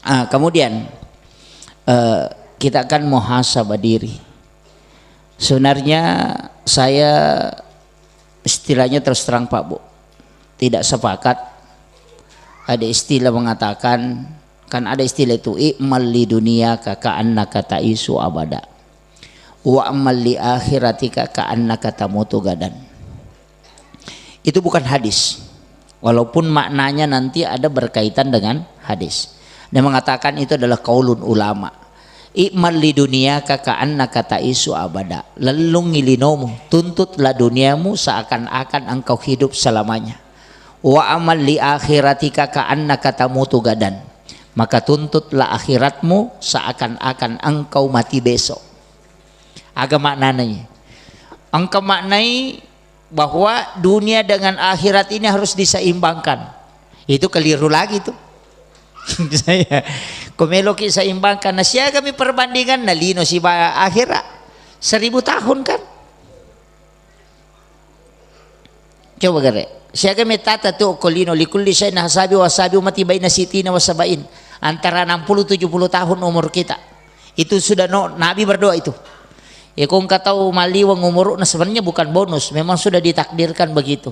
Kemudian kita akan muhasabah diri. Sebenarnya saya istilahnya terus terang Pak Bu, tidak sepakat. Ada istilah mengatakan, kan ada istilah itu, i'mal li dunyaka ka'annaka ta'isu abada wa amal li akhiratika ka'annaka tamutu gadan. Itu bukan hadis, walaupun maknanya nanti ada berkaitan dengan hadis. Dan mengatakan itu adalah qaulun ulama. I'mal li dunyaka ka'annaka ta'isu abada. Lelungi linomu, tuntutlah duniamu seakan-akan engkau hidup selamanya. Wa amal li akhiratika ka'annaka tamutu gadan. Maka tuntutlah akhiratmu seakan-akan engkau mati besok. Agak maknanya. Engkau maknai bahwa dunia dengan akhirat ini harus diseimbangkan. Itu keliru lagi tuh. Saya komelo kita seimbangkan. Nah siya kami perbandingan nalino si akhirat 1000 tahun kan. Coba gare. Siya kami tata tu kolino likulli syai'in hasabi wasabi mati baina sitina wasabain. Antara 60-70 tahun umur kita. Itu sudah Nabi berdoa itu. Ya kung katau maliwang umur, nah sebenarnya bukan bonus, memang sudah ditakdirkan begitu.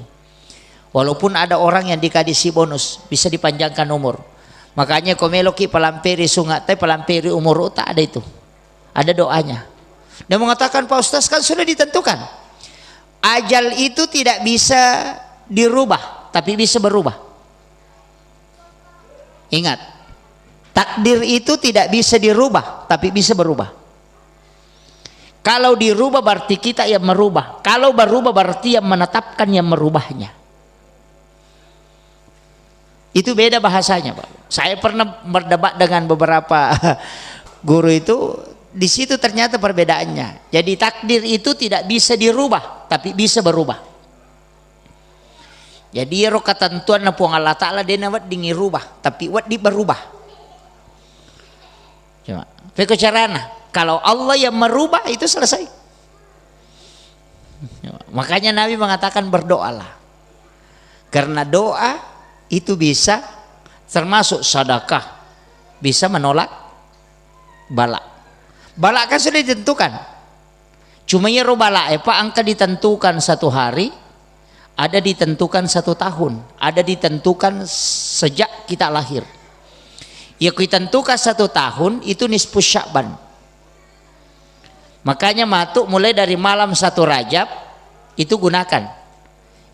Walaupun ada orang yang dikasih bonus, bisa dipanjangkan umur. Makanya komeloki palampiri sungat, tapi palampiri umur tak ada itu. Ada doanya. Dia mengatakan Pak Ustaz kan sudah ditentukan. Ajal itu tidak bisa dirubah, tapi bisa berubah. Ingat, takdir itu tidak bisa dirubah, tapi bisa berubah. Kalau dirubah berarti kita yang merubah. Kalau berubah berarti yang menetapkan yang merubahnya. Itu beda bahasanya Pak. Saya pernah berdebat dengan beberapa guru itu, di situ ternyata perbedaannya. Jadi takdir itu tidak bisa dirubah, tapi bisa berubah. Jadi ro ketentuan na puang Allah Ta'ala dia nawat dingi rubah, tapi wat di berubah. Cuma, peko carana. Kalau Allah yang merubah itu selesai. Makanya Nabi mengatakan berdoalah. Karena doa itu bisa termasuk sedekah, bisa menolak bala. Bala kan sudah ditentukan. Cuma ya bala apa angka ditentukan 1 hari, ada ditentukan 1 tahun, ada ditentukan sejak kita lahir. Ya ditentukan 1 tahun itu nisfu Sya'ban. Makanya matuk mulai dari malam 1 Rajab itu gunakan.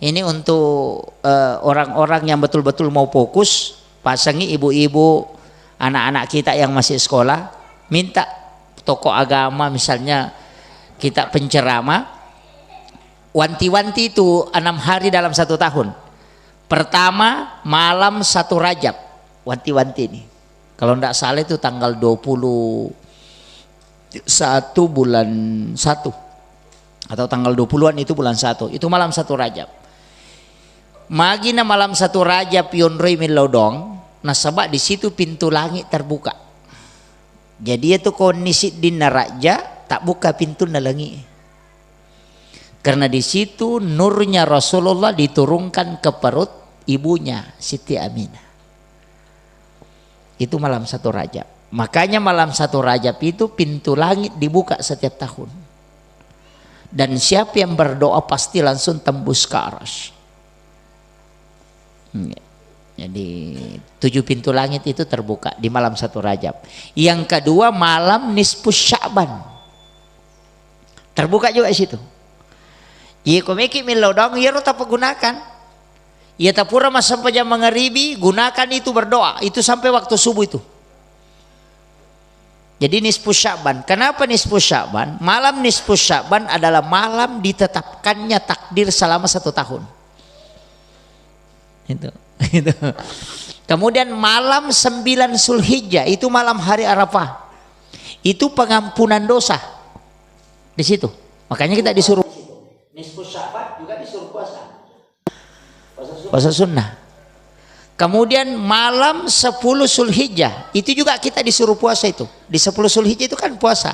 Ini untuk orang-orang yang betul-betul mau fokus, pasangi ibu-ibu, anak-anak kita yang masih sekolah, minta tokoh agama misalnya kita penceramah, wanti-wanti itu 6 hari dalam 1 tahun. Pertama malam 1 Rajab, wanti-wanti ini. Kalau tidak salah itu tanggal 21 bulan 1 atau tanggal 20-an itu bulan 1, itu malam 1 Rajab. Magina malam 1 Rajab pionroi milodong, nah sebab di situ pintu langit terbuka. Jadi itu kondisi di naraja tak buka pintu nalangi. Karena di situ nurnya Rasulullah diturunkan ke perut ibunya Siti Aminah. Itu malam 1 Rajab. Makanya malam 1 Rajab itu pintu langit dibuka setiap tahun. Dan siapa yang berdoa pasti langsung tembus ke arasy. Jadi 7 pintu langit itu terbuka di malam 1 Rajab. Yang kedua malam nisfu Sya'ban, terbuka juga di situ. Iya komeki milodong ya rota gunakan. Ya tapura mas sampai jam maghribi gunakan itu berdoa itu sampai waktu subuh itu. Jadi nisfu Sya'ban. Kenapa nisfu Sya'ban? Malam nisfu Sya'ban adalah malam ditetapkannya takdir selama 1 tahun. Itu. Kemudian malam 9 Zulhijjah itu malam hari Arafah. Itu pengampunan dosa di situ. Makanya kita disuruh nisfu Sya'ban juga disuruh puasa. Puasa sunnah. Kemudian malam 10 Zulhijjah itu juga kita disuruh puasa itu. Di 10 Zulhijjah itu kan puasa.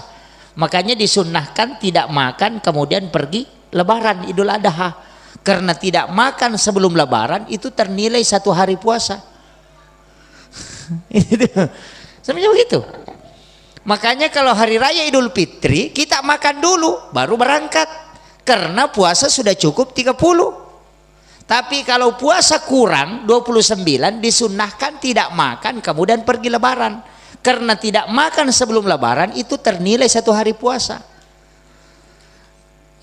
Makanya disunnahkan tidak makan kemudian pergi lebaran Idul Adha. Karena tidak makan sebelum lebaran itu ternilai 1 hari puasa. Sebenarnya begitu. Makanya kalau hari raya Idul Fitri kita makan dulu baru berangkat. Karena puasa sudah cukup 30. Tapi kalau puasa kurang 29 disunnahkan tidak makan kemudian pergi lebaran. Karena tidak makan sebelum lebaran itu ternilai 1 hari puasa.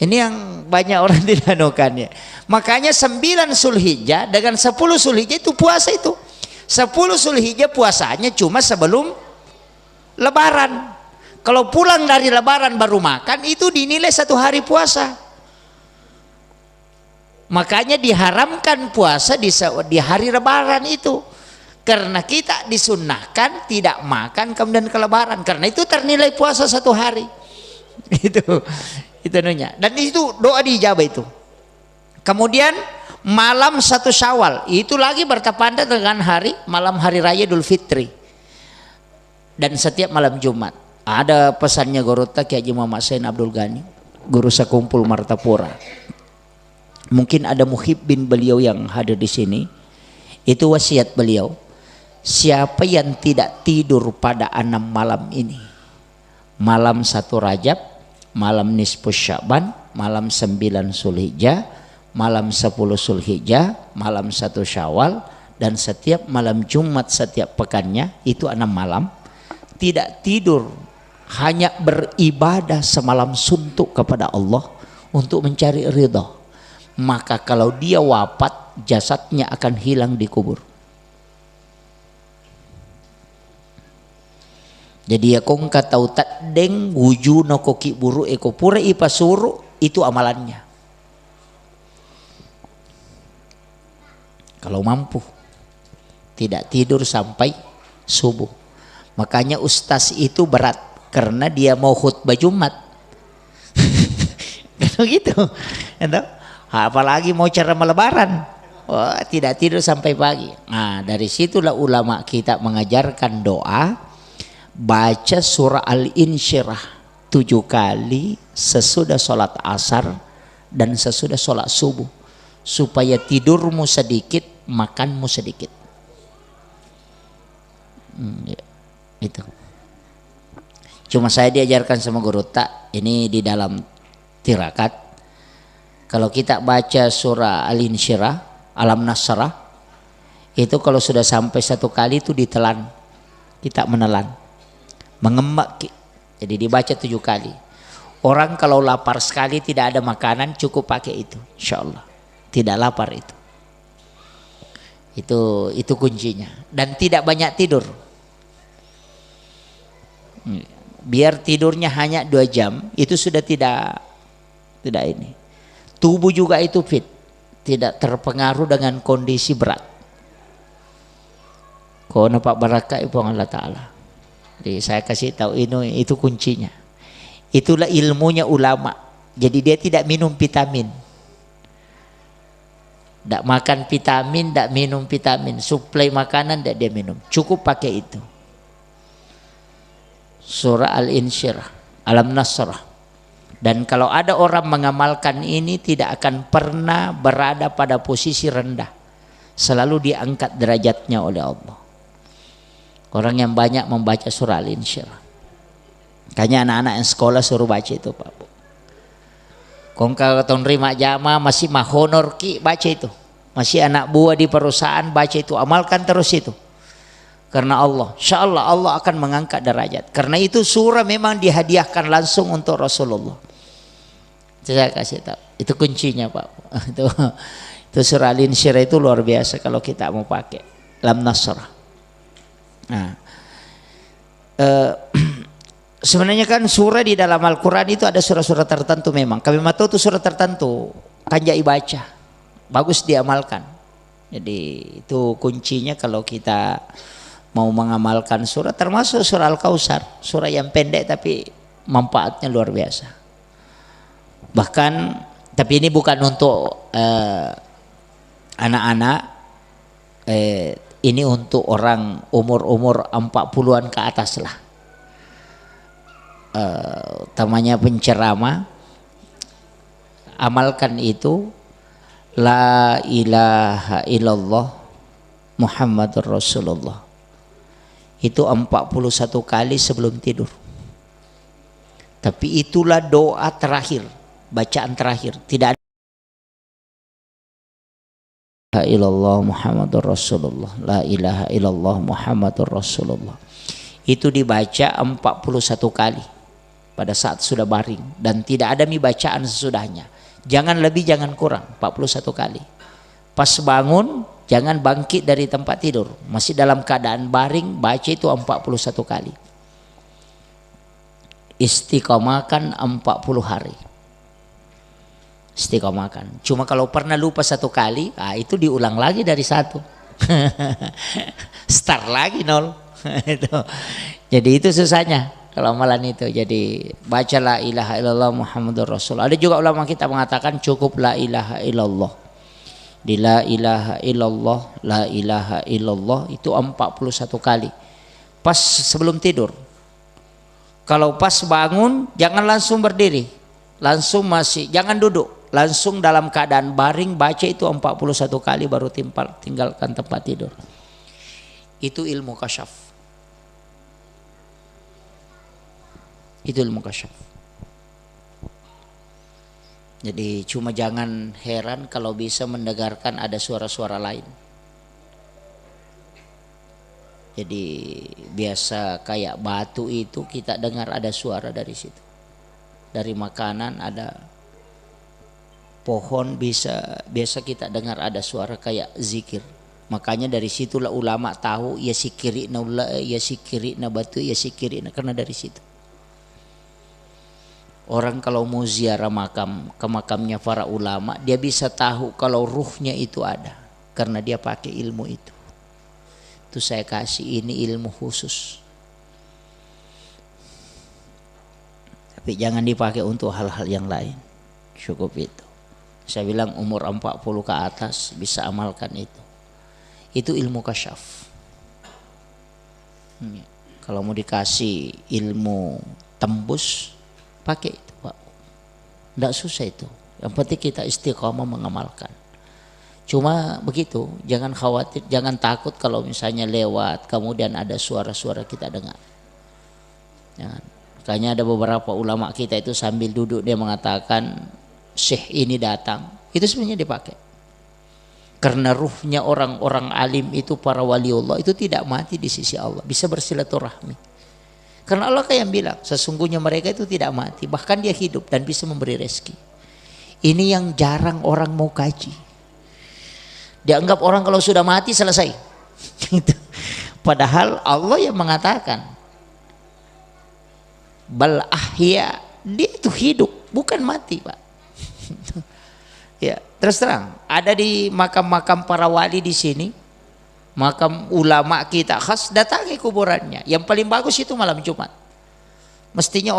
Ini yang banyak orang tidak anukannya. Makanya 9 Zulhijjah dengan 10 Zulhijjah itu puasa itu. 10 Zulhijjah puasanya cuma sebelum lebaran. Kalau pulang dari lebaran baru makan itu dinilai 1 hari puasa. Makanya diharamkan puasa di hari lebaran itu. Karena kita disunnahkan tidak makan kemudian ke lebaran. Karena itu ternilai puasa 1 hari. Itu namanya. Dan itu doa dijabah itu. Kemudian malam 1 Syawal itu lagi bertepatan dengan malam hari raya Idul Fitri. Dan setiap malam Jumat ada pesannya Gorota Kiai Haji Muhammad Sain Abdul Ghani, guru sekumpul Martapura. Mungkin ada muhibbin beliau yang hadir di sini. Itu wasiat beliau. Siapa yang tidak tidur pada 6 malam ini, malam 1 Rajab, malam nisfu Sya'ban, malam 9 Zulhijjah, malam 10 Zulhijjah, malam 1 Syawal, dan setiap malam Jumat setiap pekannya, itu 6 malam, tidak tidur, hanya beribadah semalam suntuk kepada Allah untuk mencari ridha. Maka kalau dia wafat, jasadnya akan hilang di kubur. Jadi ya kong katau tadeng wuju no koki buru eko pura ipasuru, itu amalannya. Kalau mampu tidak tidur sampai subuh. Makanya ustaz itu berat karena dia mau khutbah Jumat. Gitu. Apalagi mau ceramah lebaran. Wah, tidak tidur sampai pagi. Nah, dari situlah ulama kita mengajarkan doa baca surah Al-Insyirah 7 kali sesudah sholat asar dan sesudah sholat subuh, supaya tidurmu sedikit, makanmu sedikit. Itu. Cuma saya diajarkan sama guru tak, ini di dalam tirakat. Kalau kita baca surah Al-Insyirah, Alam Nasrah, itu kalau sudah sampai 1 kali itu ditelan, kita menelan, mengemak. Jadi dibaca 7 kali. Orang kalau lapar sekali tidak ada makanan cukup pakai itu, insya Allah tidak lapar itu. Itu kuncinya. Dan tidak banyak tidur. Biar tidurnya hanya 2 jam, itu sudah tidak ini. Tubuh juga itu fit, tidak terpengaruh dengan kondisi berat. Kau nampak barakah ibu Allah Ta'ala. Jadi saya kasih tahu ini, itu kuncinya. Itulah ilmunya ulama. Jadi dia tidak minum vitamin, tidak makan vitamin, tidak minum vitamin, suplai makanan tidak dia minum, cukup pakai itu. Surah Al-Insyirah, Alam Nasrah. Dan kalau ada orang mengamalkan ini tidak akan pernah berada pada posisi rendah, selalu diangkat derajatnya oleh Allah. Orang yang banyak membaca surah Al-Insyirah. Kayaknya anak-anak yang sekolah suruh baca itu Pak Bu. Kong kalau terima jamaah masih mah honor ki baca itu. Masih anak buah di perusahaan baca itu, amalkan terus itu. Karena Allah, insyaallah Allah akan mengangkat derajat. Karena itu surah memang dihadiahkan langsung untuk Rasulullah. Saya kasih tahu, itu kuncinya Pak. Itu surah Al-Insyirah itu luar biasa kalau kita mau pakai. Lam Nasrah. Nah, sebenarnya kan surah di dalam Al-Quran itu ada surah-surah tertentu memang. Kami tahu itu surah tertentu, kanjai baca, bagus diamalkan. Jadi itu kuncinya kalau kita mau mengamalkan surah, termasuk surah Al-Kautsar, surah yang pendek tapi manfaatnya luar biasa. Bahkan, tapi ini bukan untuk anak-anak, ini untuk orang umur 40-an ke atas lah. Utamanya penceramah, amalkan itu, la ilaha illallah Muhammadur Rasulullah. Itu 41 kali sebelum tidur. Tapi itulah doa terakhir, bacaan terakhir. Tidak ada la ilaha illallah Muhammadur Rasulullah, la ilaha illallah Muhammadur Rasulullah. Itu dibaca 41 kali pada saat sudah baring, dan tidak ada bacaan sesudahnya. Jangan lebih, jangan kurang, 41 kali. Pas bangun, jangan bangkit dari tempat tidur, masih dalam keadaan baring, baca itu 41 kali. Istiqomahkan 40 hari. Istiqomahkan. Cuma kalau pernah lupa satu kali, itu diulang lagi dari satu. Start lagi nol. Jadi itu susahnya kalau amalan itu. Jadi baca la ilaha illallah Muhammadur Rasul. Ada juga ulama kita mengatakan cukup la ilaha illallah. Di la ilaha illallah, la ilaha illallah itu 41 kali. Pas sebelum tidur. Kalau pas bangun, jangan langsung berdiri, langsung jangan duduk, langsung dalam keadaan baring baca itu 41 kali baru tinggalkan tempat tidur. Itu ilmu kasyaf. Itu ilmu kasyaf. Jadi cuma jangan heran kalau bisa mendengarkan ada suara-suara lain. Jadi biasa kayak batu itu kita dengar ada suara dari situ. Dari makanan ada pohon biasa kita dengar ada suara kayak zikir. Makanya dari situlah ulama tahu ya sikiri na batu ya sikiri na, karena dari situ. Orang kalau mau ziarah ke makamnya para ulama, dia bisa tahu kalau ruhnya itu ada karena dia pakai ilmu itu. Itu saya kasih ini ilmu khusus. Tapi jangan dipakai untuk hal-hal yang lain. Cukup itu. Saya bilang umur 40 ke atas bisa amalkan itu. Itu ilmu kasyaf. Kalau mau dikasih ilmu tembus, pakai itu Pak. Tidak susah itu. Yang penting kita istiqomah mengamalkan. Cuma begitu, jangan khawatir, jangan takut kalau misalnya lewat kemudian ada suara-suara kita dengar. Jangan. Makanya ada beberapa ulama kita itu sambil duduk dia mengatakan syekh ini datang, itu sebenarnya dipakai. Karena ruhnya orang-orang alim itu, para waliullah itu tidak mati di sisi Allah, bisa bersilaturahmi. Karena Allah kayak yang bilang, sesungguhnya mereka itu tidak mati, bahkan dia hidup dan bisa memberi rezeki. Ini yang jarang orang mau kaji. Dianggap orang kalau sudah mati selesai. Padahal Allah yang mengatakan bal ahya, dia itu hidup, bukan mati Pak. Ya, terus terang ada di makam-makam para wali di sini, makam ulama kita khas, datangi kuburannya. Yang paling bagus itu malam Jumat. Mestinya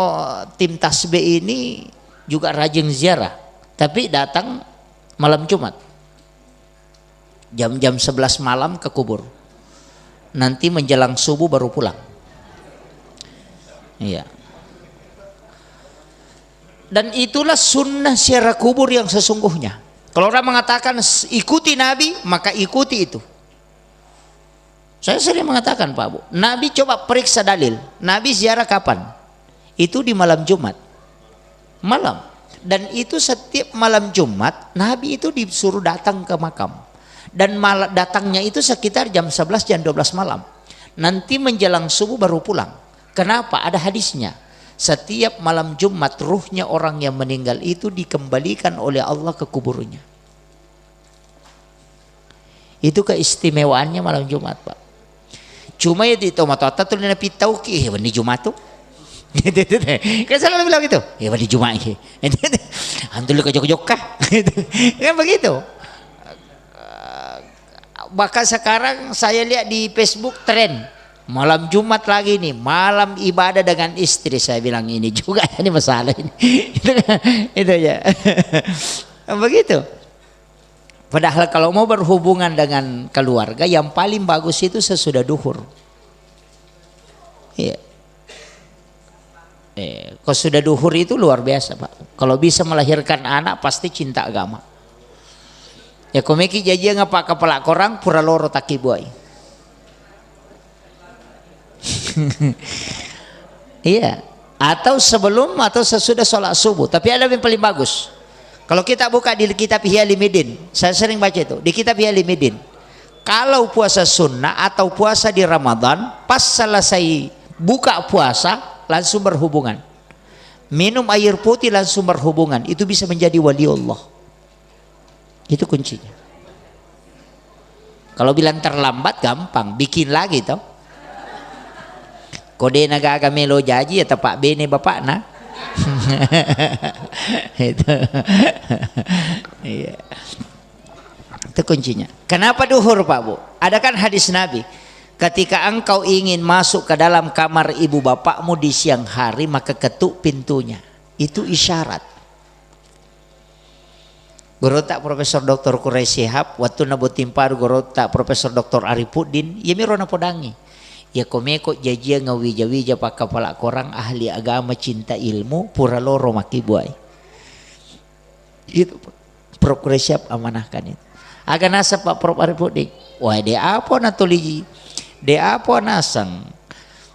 tim tasbih ini juga rajin ziarah, tapi datang malam Jumat. Jam-jam 11 malam ke kubur. Nanti menjelang subuh baru pulang. Iya. Dan itulah sunnah ziarah kubur yang sesungguhnya. Kalau orang mengatakan ikuti Nabi, maka ikuti itu. Saya sering mengatakan Pak Bu, Nabi coba periksa dalil. Nabi ziarah kapan? Itu di malam Jumat. Malam. Dan itu setiap malam Jumat Nabi itu disuruh datang ke makam. Dan datangnya itu sekitar jam 11 jam 12 malam. Nanti menjelang subuh baru pulang. Kenapa? Ada hadisnya. Setiap malam Jumat ruhnya orang yang meninggal itu dikembalikan oleh Allah ke kuburnya. Itu keistimewaannya malam Jumat Pak. Cuma ya di tomat-tomat tuh nabi tahu ki di Jumat tuh. Kan selalu bilang gitu. Ya di Jumat ini. Antul ke jok-jok kah? Kan begitu. Bahkan sekarang saya lihat di Facebook tren malam Jumat lagi nih, malam ibadah dengan istri. Saya bilang ini juga ini masalah ini. Itu ya. Begitu. Padahal kalau mau berhubungan dengan keluarga yang paling bagus itu sesudah duhur. Iya. Kalau sudah duhur itu luar biasa Pak. Kalau bisa melahirkan anak pasti cinta agama. Ya komeki jaji ngapa kepala korang pura loro taki boy. Iya, atau sebelum atau sesudah sholat subuh. Tapi ada yang paling bagus. Kalau kita buka di kitab Ihya Ulumuddin, saya sering baca itu di kitab Ihya Ulumuddin. Kalau puasa sunnah atau puasa di Ramadan, pas selesai buka puasa langsung berhubungan, minum air putih langsung berhubungan, itu bisa menjadi wali Allah. Itu kuncinya. Kalau bilang terlambat gampang, bikin lagi toh. Kode naga melo jaji atau Pak Bene bapak nah. Itu. Iya. Itu kuncinya. Kenapa duhur Pak Bu? Ada kan hadis Nabi, ketika engkau ingin masuk ke dalam kamar ibu bapakmu di siang hari, maka ketuk pintunya. Itu isyarat. Gorota Profesor Dr. Quraisy Shihab waktu nabu timpar gorota Profesor Dr. Arifuddin ya mirona podangi. Ya komeko jajia ngawija-wija pak kepala korang ahli agama cinta ilmu pura loro maki buai. Itu Prof. Quraisy Shihab amanahkan itu. Aga nasa Pak Prof. Arifuddin. Wah dia apa natuli? Dia apa nasang?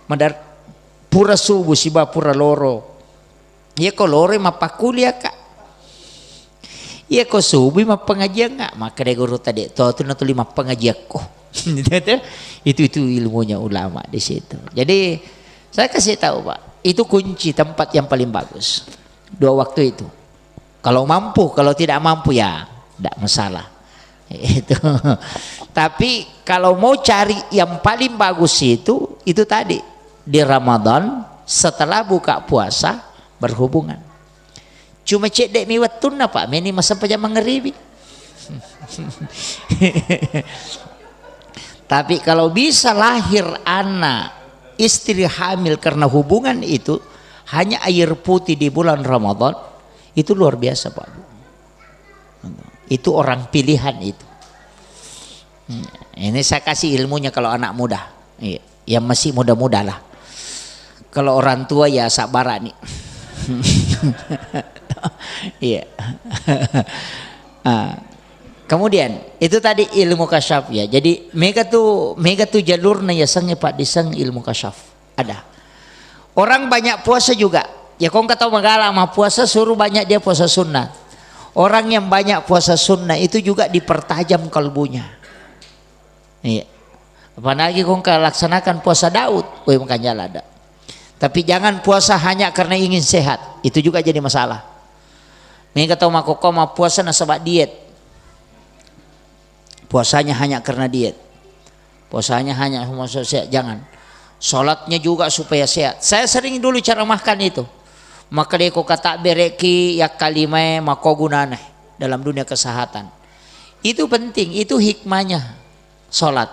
Madar pura subuh siba pura loro. Ya ko loro mapakulia kak. Ya ko subuh mapengajian nggak? Maka dia guru tadi tu natuli mapengajian ko. itu ilmunya ulama di situ. Jadi saya kasih tahu Pak, itu kunci tempat yang paling bagus. 2 waktu itu. Kalau mampu, kalau tidak mampu ya tidak masalah. Itu. Tapi kalau mau cari yang paling bagus itu tadi di Ramadan setelah buka puasa berhubungan. Cuma cek dek miwat tunna Pak, meni masa pajak mengeribi. Tapi kalau bisa lahir anak istri hamil karena hubungan itu hanya air putih di bulan Ramadan, itu luar biasa Pak. Itu orang pilihan itu. Ini saya kasih ilmunya kalau anak muda, yang masih muda-muda lah. Kalau orang tua ya sabar nih. Iya. Kemudian itu tadi ilmu kasyaf ya. Jadi mega tuh jalurnya ya sangnya Pak disang ilmu kasyaf. Ada. Orang banyak puasa juga. Ya kau nggak tahu magala mah puasa suruh banyak dia puasa sunnah. Orang yang banyak puasa sunnah itu juga dipertajam kalbunya. Iya. Apalagi kau laksanakan puasa Daud, woi makanya ada. Tapi jangan puasa hanya karena ingin sehat. Itu juga jadi masalah. Mereka tahu makoko mah puasa nasabak diet. Puasanya hanya karena diet. Puasanya hanya sehat, jangan. Sholatnya juga supaya sehat. Saya sering dulu cara makan itu. Maka dia kata bereki ya kalimai mako gunane dalam dunia kesehatan. Itu penting, itu hikmahnya sholat.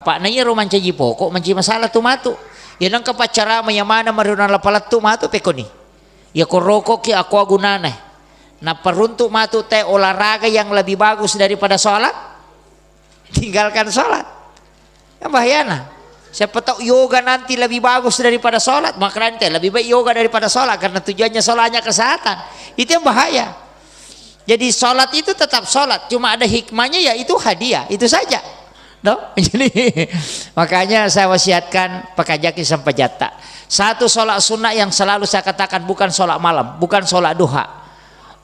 Pak nanya roman caji pokok menci masalah tu matu. Ya nang kepacara yang mana maruna lapalat tu matu pekoni. Ya koroko ki aku gunane. Nah peruntuk matu teh olahraga yang lebih bagus daripada sholat, tinggalkan sholat. Yang bahayana. Siapa tahu yoga nanti lebih bagus daripada sholat, maka nanti lebih baik yoga daripada sholat karena tujuannya sholatnya kesehatan. Itu yang bahaya. Jadi sholat itu tetap sholat, cuma ada hikmahnya ya itu hadiah, itu saja. No? Jadi makanya saya wasiatkan pakajaki sampai jata. Satu sholat sunnah yang selalu saya katakan bukan sholat malam, bukan sholat duha,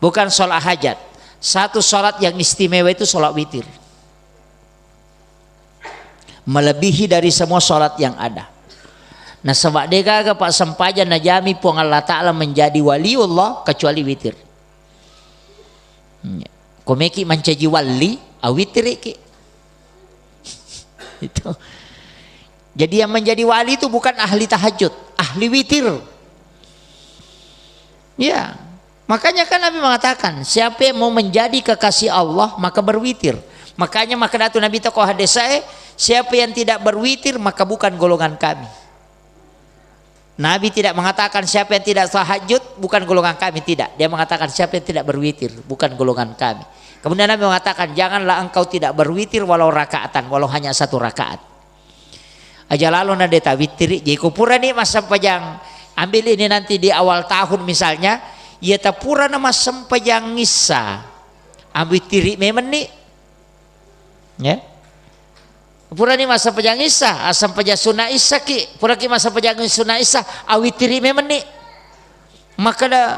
bukan sholat hajat. Satu sholat yang istimewa itu sholat witir. Melebihi dari semua sholat yang ada. Nah sebab deka Pak sempaja najami puang Allah Ta'ala menjadi waliullah kecuali witir. Komeki mencaji wali awitir iki. Itu. Jadi yang menjadi wali itu bukan ahli tahajud, ahli witir. Ya, makanya kan Nabi mengatakan siapa yang mau menjadi kekasih Allah maka berwitir. Makanya maka datu Nabi tokoh hadis saya, siapa yang tidak berwitir maka bukan golongan kami. Nabi tidak mengatakan siapa yang tidak tahajud bukan golongan kami, tidak. Dia mengatakan siapa yang tidak berwitir bukan golongan kami. Kemudian Nabi mengatakan janganlah engkau tidak berwitir walau rakaatan, walau hanya 1 rakaat. Aja lalu nadeta witir jadi kupura nih mas sempajang ambil ini nanti di awal tahun misalnya, ya tapura nama sempajang ngisa ambil tiri memang nih. Ya. pura ni masa pejang isa asam peja sunna isa ki pura ki masa pejang sunna isa awitiri memeni maka dah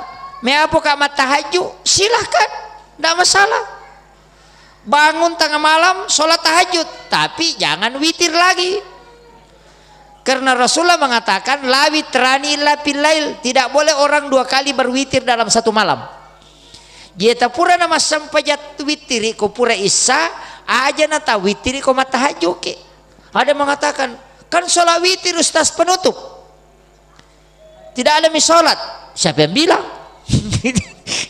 me apa kak tahajud silahkan tidak masalah bangun tengah malam sholat tahajud tapi jangan witir lagi karena Rasulullah mengatakan la witrani illa fil lail tidak boleh orang 2 kali berwitir dalam satu malam jeta pura nama sampajat witiri ko pura isa aja nata witiri ko matahajud ke ada mengatakan kan sholat witir ustaz penutup tidak ada sholat siapa yang bilang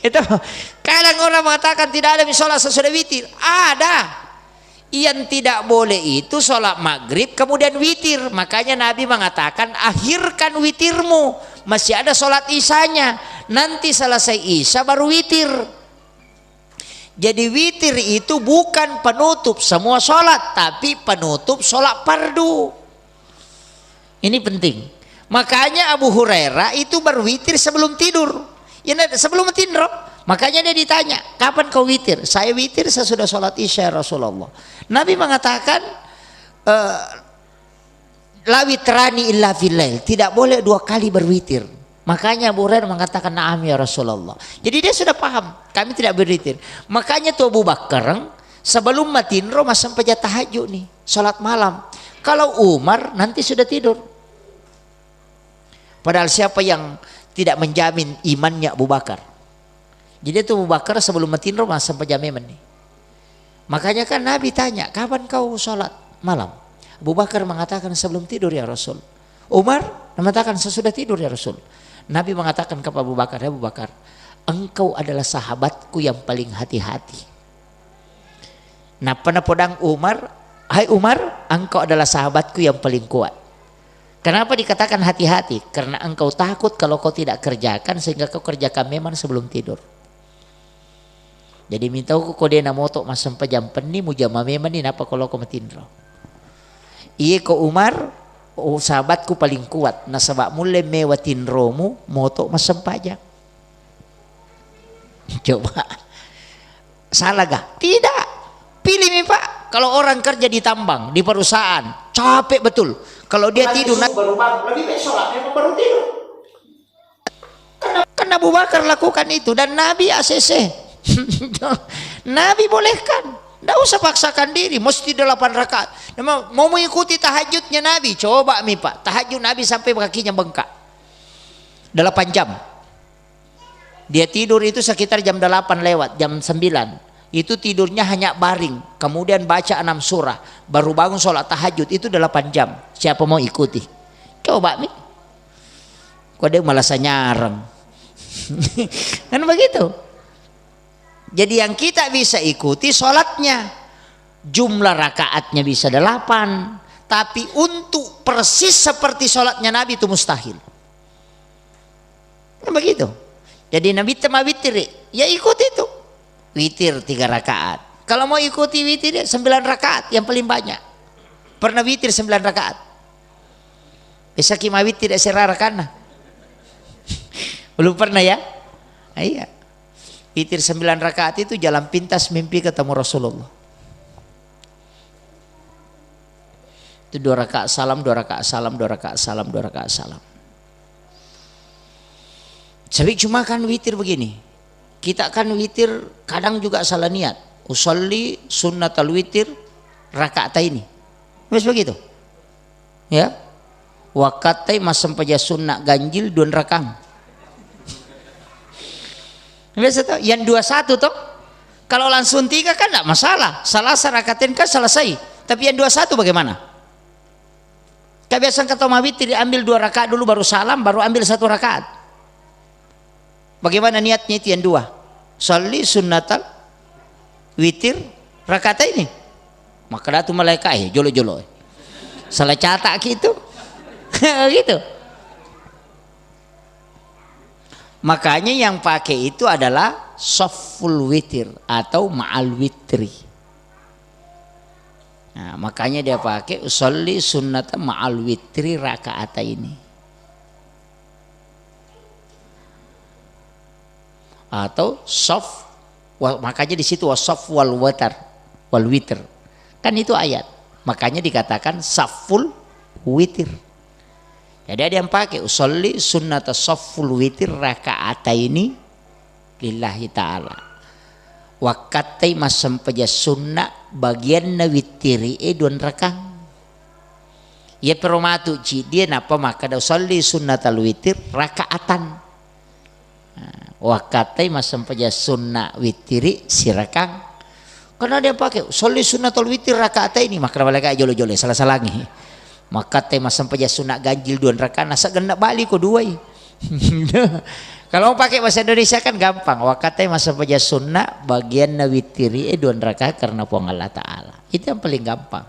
itu kadang orang mengatakan tidak ada sholat sesudah witir ada yang tidak boleh itu sholat maghrib kemudian witir makanya Nabi mengatakan akhirkan witirmu masih ada sholat isanya nanti selesai isya baru witir jadi witir itu bukan penutup semua sholat tapi penutup sholat fardu ini penting makanya Abu Hurairah itu berwitir sebelum tidur ya sebelum tidur makanya dia ditanya kapan kau witir saya witir sesudah sholat isya Rasulullah Nabi mengatakan la witrani illa fil lail tidak boleh 2 kali berwitir makanya Abu Hurairah mengatakan na'am ya Rasulullah jadi dia sudah paham kami tidak berwitir makanya tuh Abu Bakar sebelum matinro masih sampai tahajud nih sholat malam kalau Umar nanti sudah tidur padahal siapa yang tidak menjamin imannya Abu Bakar jadi itu Abu Bakar sebelum matinro masih sampai jam nih makanya kan Nabi tanya kapan kau sholat malam Abu Bakar mengatakan sebelum tidur ya Rasul Umar mengatakan sesudah tidur ya Rasul Nabi mengatakan kepada Abu Bakar ya Abu Bakar engkau adalah sahabatku yang paling hati-hati nah pada podang Umar hai Umar engkau adalah sahabatku yang paling kuat kenapa dikatakan hati-hati karena engkau takut kalau kau tidak kerjakan sehingga kau kerjakan memang sebelum tidur jadi minta aku kau dia moto mas sampai jam peni mujama memang ini apa kalau kau matindro iya kau Umar sahabatku paling kuat nah sebab mulai mewatin romu moto mas sampaja coba salah gak? Tidak pilih nih Pak kalau orang kerja di tambang di perusahaan capek betul kalau dia tidur baru bangun lebih baik sholat memang baru tidur karena Abu Bakar lakukan itu dan Nabi ACC Nabi bolehkan tidak usah paksakan diri mesti 8 rakaat mau mengikuti tahajudnya Nabi coba mi Pak tahajud Nabi sampai kakinya bengkak 8 jam dia tidur itu sekitar jam 8 lewat jam 9 itu tidurnya hanya baring kemudian baca 6 surah baru bangun sholat tahajud itu 8 jam siapa mau ikuti coba mi kok dia malah nyareng kan begitu jadi yang kita bisa ikuti sholatnya jumlah rakaatnya bisa 8 tapi untuk persis seperti sholatnya Nabi itu mustahil kan begitu jadi Nabi tema witir ya ikuti itu witir 3 rakaat kalau mau ikuti witir 9 rakaat yang paling banyak pernah witir 9 rakaat bisa kima witir serarakan belum pernah ya iya witir 9 rakaat itu jalan pintas mimpi ketemu Rasulullah itu 2 rakaat salam 2 rakaat salam 2 rakaat salam 2 rakaat salam tapi cuma kan witir begini kita kan witir kadang juga salah niat usolli sunnatal witir rakaat ini mas begitu ya wakatai masam paja sunnah ganjil 2 rakang biasa tuh yang 21 tuh kalau langsung 3 kan enggak masalah salah rakatain kan selesai tapi yang 21 bagaimana kebiasaan kata witir diambil 2 rakaat dulu baru salam baru ambil 1 rakaat bagaimana niatnya itu yang 2 sholli sunnatal witir rakaat ini maka datu malaikat jolo-jolo salah catak gitu gitu makanya yang pakai itu adalah sofful witir atau ma'al witri nah, makanya dia pakai usolli sunnata ma'al witri rakaat ini atau makanya di situ wasof wal watar wal witr kan itu ayat Makanya dikatakan saful witir. Jadi ada yang pakai usolli sunnata saful witir rakaataini lillahi ta'ala. Wakatai masam paja sunnah bagian na witiri duan rakang. Ya peromatu ci dia napa maka da usolli sunnatal witir rakaatan. Wakatai masam paja sunnah witiri sirakang. Karena dia pakai soli sunnatul witir rakaat ini maka balik aja jole-jole salah-salah nih. Maka tema sampai sunat ganjil 2 rakaat nasa gendak balik ko 2. Kalau mau pakai bahasa Indonesia kan gampang. Wakate masa paja sunnah bagian na witiri 2 rakaat karena Allah Ta'ala. Itu yang paling gampang.